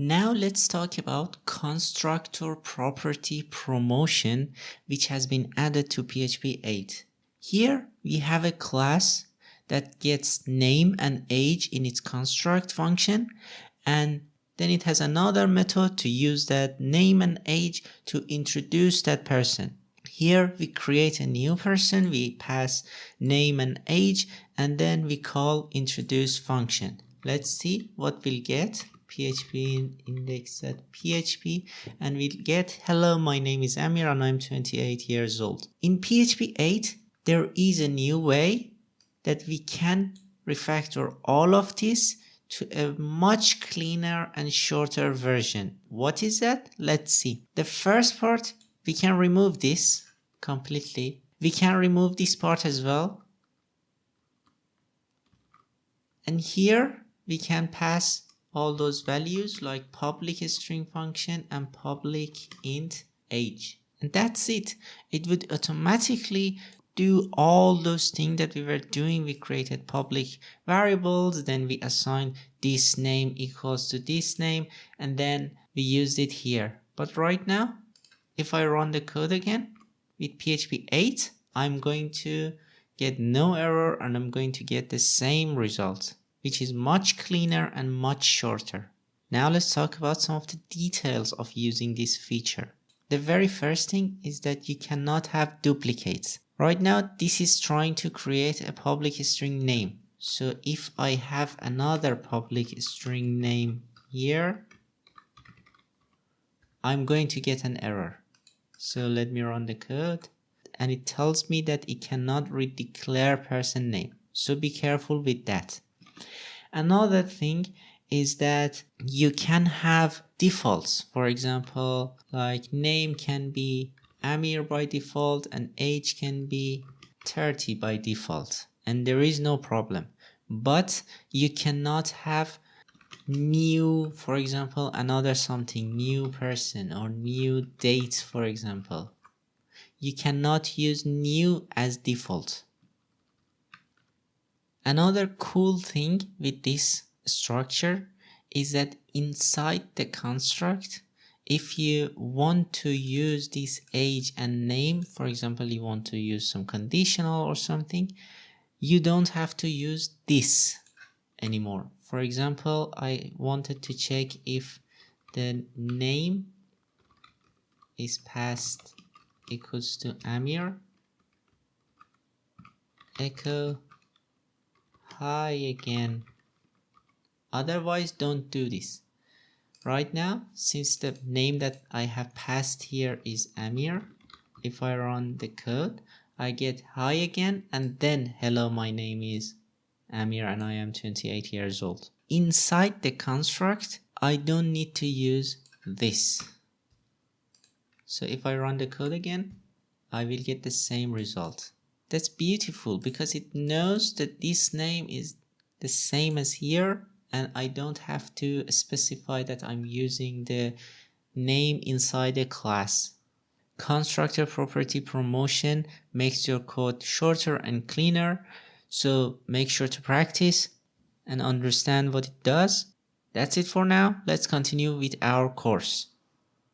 Now let's talk about Constructor Property Promotion, which has been added to PHP 8. Here we have a class that gets name and age in its construct function, and then it has another method to use that name and age to introduce that person. Here we create a new person, we pass name and age, and then we call introduce function. Let's see what we'll get. PHP index.php, and we'll get hello, my name is Amir and I'm 28 years old. In PHP 8 there is a new way that we can refactor all of this to a much cleaner and shorter version. What is that? Let's see. The first part, we can remove this completely. We can remove this part as well, and here we can pass all those values like public string function and public int age, and that's it. It would automatically do all those things that we were doing. We created public variables, then we assigned this name equals to this name, and then we used it here. But right now, if I run the code again with PHP 8, I'm going to get no error and I'm going to get the same result, which is much cleaner and much shorter. Now let's talk about some of the details of using this feature. The very first thing is that you cannot have duplicates. Right now this is trying to create a public string name. So if I have another public string name here, I'm going to get an error. So let me run the code, and it tells me that it cannot redeclare person name. So be careful with that. Another thing is that you can have defaults. For example, like name can be Amir by default and age can be 30 by default, and there is no problem. But you cannot have new, for example, another something, new person or new date, for example. You cannot use new as default. Another cool thing with this structure is that inside the construct, if you want to use this age and name, for example, you want to use some conditional or something, you don't have to use this anymore. For example, I wanted to check if the name is passed equals to Amir, echo hi again. Otherwise don't do this. Right now, since the name that I have passed here is Amir, if I run the code, I get hi again and then hello, my name is Amir and I am 28 years old. Inside the construct, I don't need to use this. So if I run the code again, I will get the same result. That's beautiful because it knows that this name is the same as here, and I don't have to specify that I'm using the name inside a class. Constructor Property Promotion makes your code shorter and cleaner, so make sure to practice and understand what it does. That's it for now. Let's continue with our course.